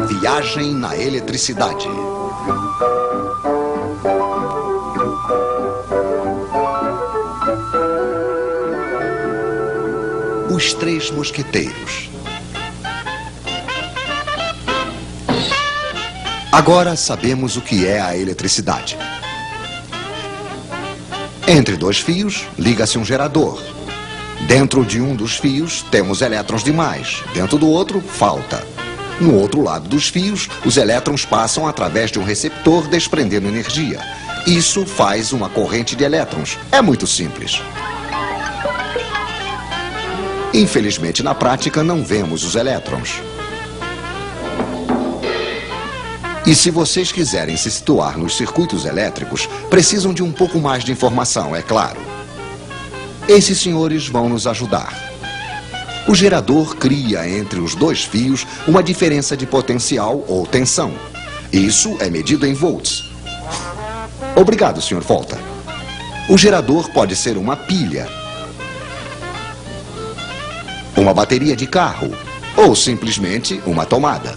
Viagem na eletricidade. Os Três Mosqueteiros. Agora sabemos o que é a eletricidade. Entre dois fios, liga-se um gerador. Dentro de um dos fios, temos elétrons demais. Dentro do outro, falta. No outro lado dos fios, os elétrons passam através de um receptor, desprendendo energia. Isso faz uma corrente de elétrons. É muito simples. Infelizmente, na prática, não vemos os elétrons. E se vocês quiserem se situar nos circuitos elétricos, precisam de um pouco mais de informação, é claro. Esses senhores vão nos ajudar. O gerador cria entre os dois fios uma diferença de potencial ou tensão. Isso é medido em volts. Obrigado, Sr. Volta. O gerador pode ser uma pilha, uma bateria de carro ou simplesmente uma tomada.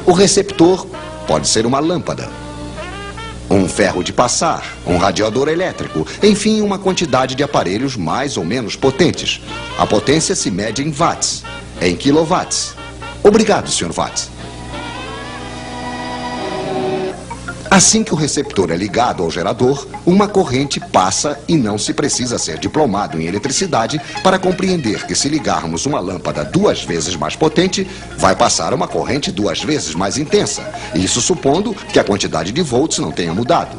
O receptor pode ser uma lâmpada, um ferro de passar, um radiador elétrico, enfim, uma quantidade de aparelhos mais ou menos potentes. A potência se mede em watts, em quilowatts. Obrigado, Sr. Watts. Assim que o receptor é ligado ao gerador, uma corrente passa e não se precisa ser diplomado em eletricidade para compreender que se ligarmos uma lâmpada 2 vezes mais potente, vai passar uma corrente 2 vezes mais intensa. Isso supondo que a quantidade de volts não tenha mudado.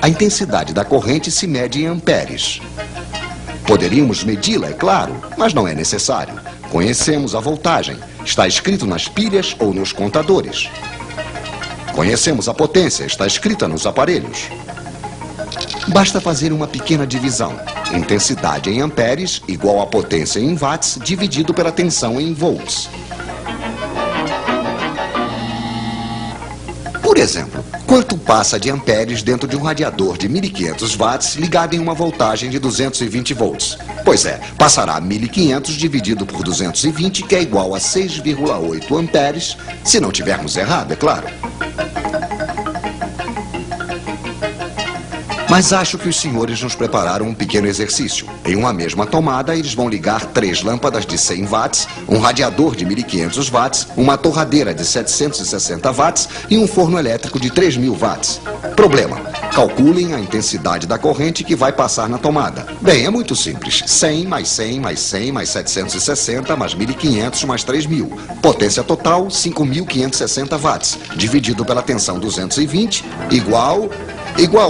A intensidade da corrente se mede em amperes. Poderíamos medi-la, é claro, mas não é necessário. Conhecemos a voltagem. Está escrito nas pilhas ou nos contadores. Conhecemos a potência, está escrita nos aparelhos. Basta fazer uma pequena divisão. Intensidade em amperes igual a potência em watts dividido pela tensão em volts. Por exemplo, quanto passa de amperes dentro de um radiador de 1500 watts ligado em uma voltagem de 220 volts? Pois é, passará 1500 dividido por 220, que é igual a 6,8 amperes, se não tivermos errado, é claro. Mas acho que os senhores nos prepararam um pequeno exercício. Em uma mesma tomada, eles vão ligar 3 lâmpadas de 100 watts, um radiador de 1500 watts, uma torradeira de 760 watts e um forno elétrico de 3000 watts. Problema: calculem a intensidade da corrente que vai passar na tomada. Bem, é muito simples. 100 mais 100 mais 100 mais 760 mais 1500 mais 3000. Potência total, 5560 watts. Dividido pela tensão 220, igual,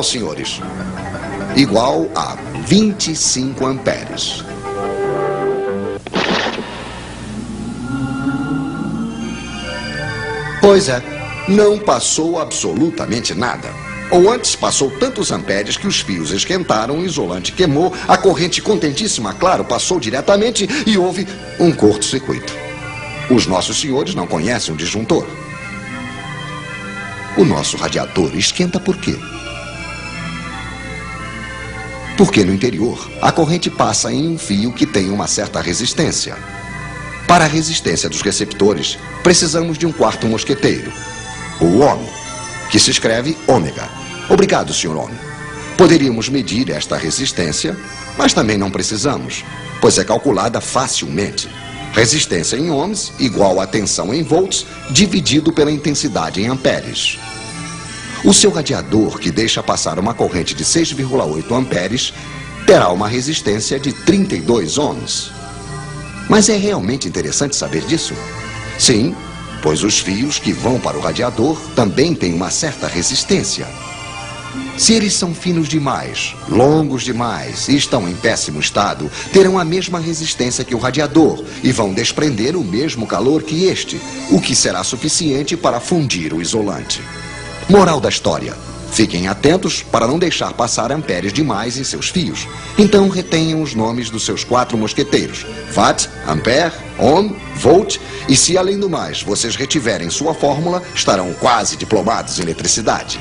senhores, igual a 25 amperes. Pois é, não passou absolutamente nada. Ou antes, passou tantos amperes que os fios esquentaram, o isolante queimou, a corrente contentíssima, claro, passou diretamente e houve um curto-circuito. Os nossos senhores não conhecem o disjuntor. O nosso radiador esquenta por quê? Porque no interior, a corrente passa em um fio que tem uma certa resistência. Para a resistência dos receptores, precisamos de um quarto mosqueteiro, o ohm, que se escreve ômega. Obrigado, Sr. Ohm. Poderíamos medir esta resistência, mas também não precisamos, pois é calculada facilmente. Resistência em ohms igual a tensão em volts dividido pela intensidade em amperes. O seu radiador, que deixa passar uma corrente de 6,8 amperes, terá uma resistência de 32 ohms. Mas é realmente interessante saber disso? Sim, pois os fios que vão para o radiador também têm uma certa resistência. Se eles são finos demais, longos demais e estão em péssimo estado, terão a mesma resistência que o radiador e vão desprender o mesmo calor que este, o que será suficiente para fundir o isolante. Moral da história: fiquem atentos para não deixar passar amperes demais em seus fios. Então retenham os nomes dos seus 4 mosqueteiros: watt, ampere, ohm, volt, e se além do mais vocês retiverem sua fórmula, estarão quase diplomados em eletricidade.